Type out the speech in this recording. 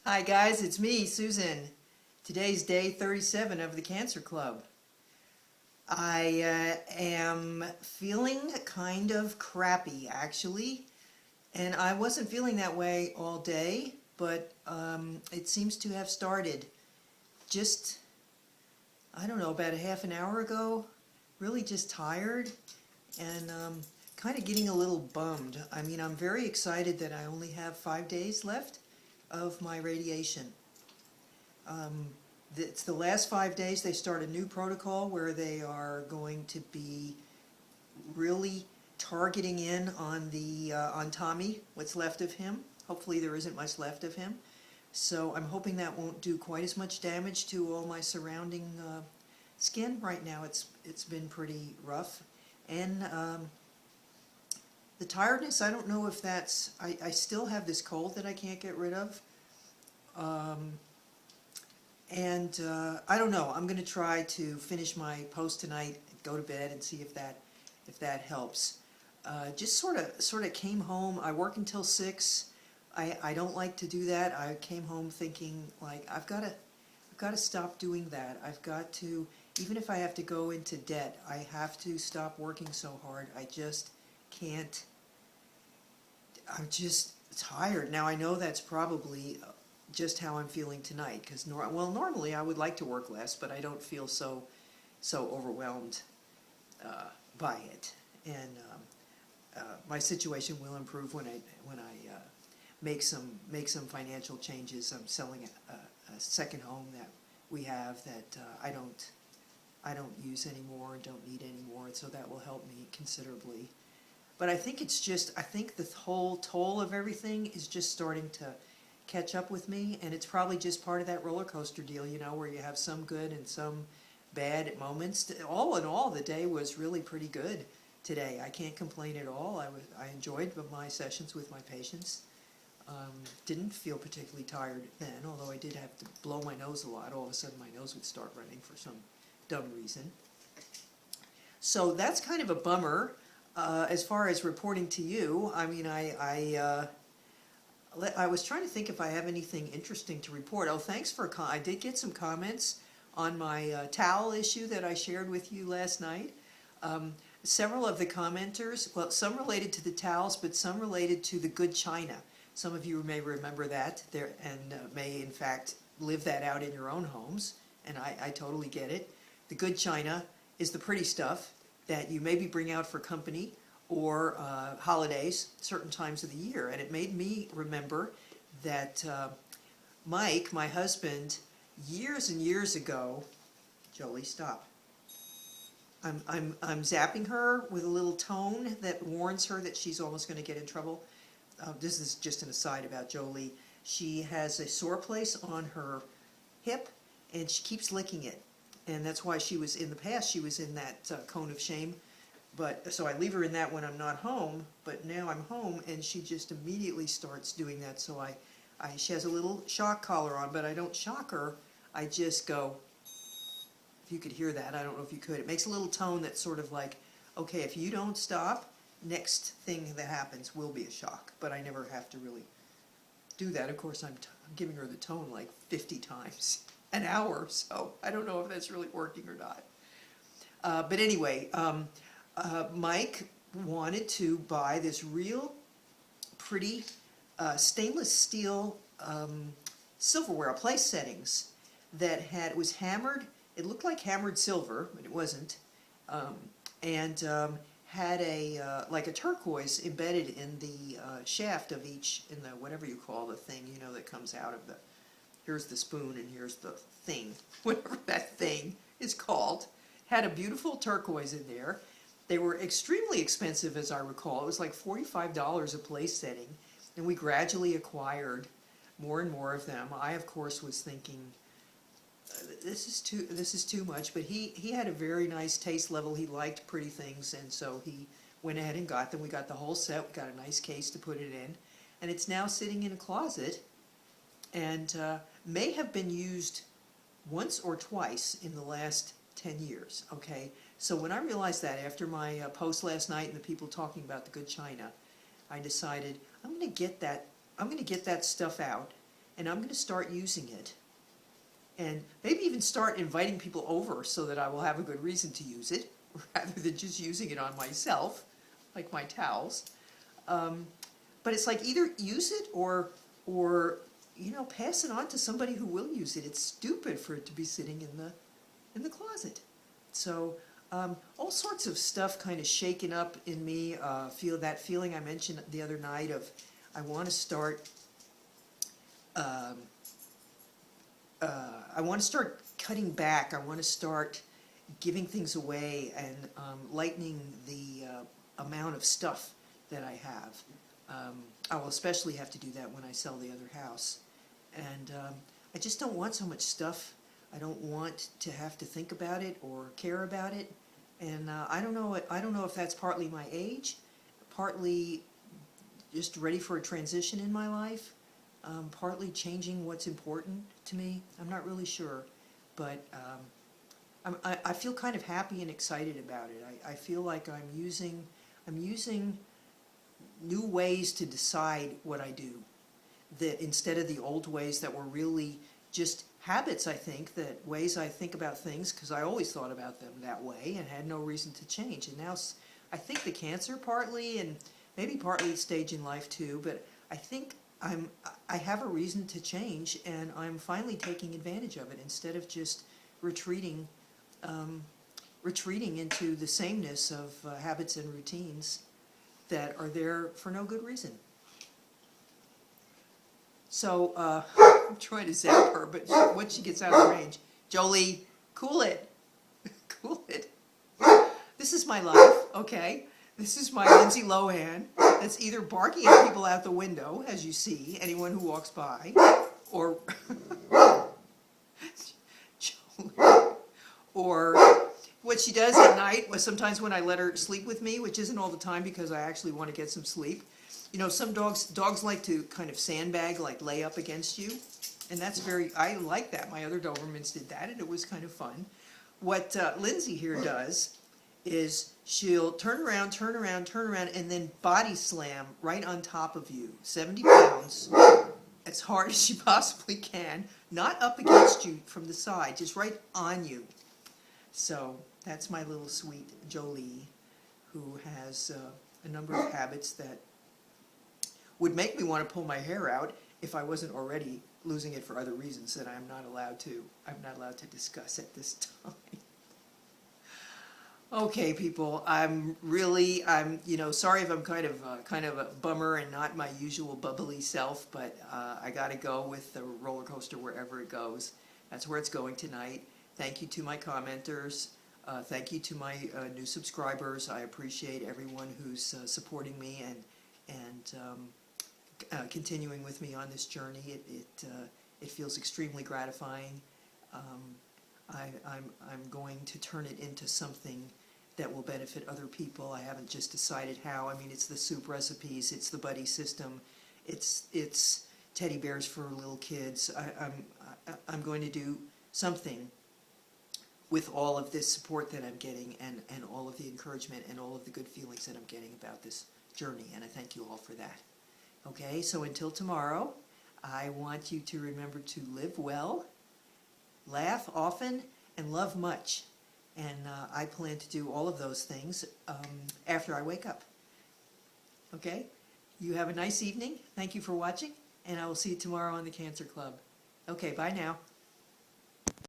Hi guys, it's me, Susan. Today's day 37 of the Cancer Club. I am feeling kind of crappy actually, and I wasn't feeling that way all day, but it seems to have started just, I don't know, about a half an hour ago. Really just tired and kind of getting a little bummed. I mean, I'm very excited that I only have 5 days left of my radiation. Um, it's the last 5 days. They start a new protocol where they are going to be really targeting in on on Tommy, what's left of him. Hopefully there isn't much left of him. So I'm hoping that won't do quite as much damage to all my surrounding skin. Right now it's been pretty rough. And the tiredness, I don't know if that's, I still have this cold that I can't get rid of. Um, And I don't know. I'm going to try to finish my post tonight, go to bed, and see if that helps. Just sort of came home. I work until 6. I don't like to do that. I came home thinking like I've got to stop doing that. I've got to, even if I have to go into debt, I have to stop working so hard. I just can't. I'm just tired. Now I know that's probably just how I'm feeling tonight, because normally I would like to work less, but I don't feel so overwhelmed by it, and my situation will improve when I make some financial changes. I'm selling a second home that we have that I don't use anymore, don't need anymore, so that will help me considerably. But I think I think the whole toll of everything is just starting to catch up with me, and it's probably just part of that roller coaster deal, where you have some good and some bad moments. All in all, the day was really pretty good today. I can't complain at all. I enjoyed my sessions with my patients. Didn't feel particularly tired then, although I did have to blow my nose a lot. All of a sudden my nose would start running for some dumb reason. So that's kind of a bummer. As far as reporting to you, I mean, I was trying to think if I have anything interesting to report. Oh, thanks for I did get some comments on my towel issue that I shared with you last night. Several of the commenters, well, some related to the towels, but some related to the good china. Some of you may remember that there, and may in fact live that out in your own homes, and I totally get it. The good china is the pretty stuff that you maybe bring out for company or holidays, certain times of the year. And it made me remember that Mike, my husband, years and years ago, Jolie, stop. I'm zapping her with a little tone that warns her that she's almost going to get in trouble. This is just an aside about Jolie. She has a sore place on her hip, and she keeps licking it. And that's why she was, in the past, she was in that cone of shame. But so I leave her in that when I'm not home, but now I'm home and she just immediately starts doing that. So she has a little shock collar on, but I don't shock her. I just go, if you could hear that, I don't know if you could. It makes a little tone that's sort of like, okay, if you don't stop, next thing that happens will be a shock. But I never have to really do that. Of course, I'm giving her the tone like 50 times an hour, so I don't know if that's really working or not. But anyway, Mike wanted to buy this real pretty stainless steel silverware, place settings that it was hammered. It looked like hammered silver, but it wasn't, and had like a turquoise embedded in the shaft of each, in the whatever you call the thing, that comes out of the. Here's the spoon and here's the thing, whatever that thing is called. Had a beautiful turquoise in there. They were extremely expensive, as I recall. It was like $45 a place setting, and we gradually acquired more and more of them. I, of course, was thinking, this is too much, but he had a very nice taste level. He liked pretty things, and so he went ahead and got them. We got the whole set. We got a nice case to put it in, and it's now sitting in a closet, and may have been used once or twice in the last 10 years, okay? So when I realized that after my post last night and the people talking about the good china, I decided I'm going to get that stuff out and I'm going to start using it. And maybe even start inviting people over so that I will have a good reason to use it, rather than just using it on myself, like my towels. But it's like either use it or pass it on to somebody who will use it. It's stupid for it to be sitting in the closet. So all sorts of stuff kind of shaken up in me. Feel that feeling I mentioned the other night of I want to start. I want to start cutting back. I want to start giving things away and lightening the amount of stuff that I have. I will especially have to do that when I sell the other house. And I just don't want so much stuff. I don't want to have to think about it or care about it. And I don't know if that's partly my age, partly just ready for a transition in my life, partly changing what's important to me. I'm not really sure, but I feel kind of happy and excited about it. I feel like I'm using new ways to decide what I do, that instead of the old ways that were really just habits, I think, that ways I think about things, because I always thought about them that way and had no reason to change. And now I think the cancer partly, and maybe partly stage in life too, but I think I have a reason to change, and I'm finally taking advantage of it instead of just retreating into the sameness of habits and routines that are there for no good reason. So I'm trying to zap her, but once she gets out of range, Jolie, cool it, cool it. This is my life, okay? This is my Lindsay Lohan that's either barking at people out the window, as you see, anyone who walks by, or or what she does at night was sometimes when I let her sleep with me, which isn't all the time because I actually want to get some sleep. Some dogs like to kind of sandbag, like lay up against you, and that's I like that. My other Dobermans did that, and it was kind of fun. What Lindsay here does is she'll turn around, and then body slam right on top of you, 70 pounds, as hard as she possibly can, not up against you from the side, just right on you. So that's my little sweet Jolie, who has a number of habits that would make me want to pull my hair out if I wasn't already losing it for other reasons that I'm not allowed to discuss at this time. Okay, people, I'm sorry if I'm kind of a bummer and not my usual bubbly self, but I got to go with the roller coaster wherever it goes. That's where it's going tonight. Thank you to my commenters. Thank you to my new subscribers. I appreciate everyone who's supporting me and continuing with me on this journey. It feels extremely gratifying. I'm going to turn it into something that will benefit other people. I haven't just decided how. I mean, it's the soup recipes, it's the buddy system, it's teddy bears for little kids. I'm going to do something with all of this support that I'm getting and all of the encouragement and all of the good feelings that I'm getting about this journey, and I thank you all for that. Okay, so until tomorrow, I want you to remember to live well, laugh often, and love much. And I plan to do all of those things after I wake up. Okay? You have a nice evening. Thank you for watching, and I will see you tomorrow on the Cancer Club. Okay, bye now.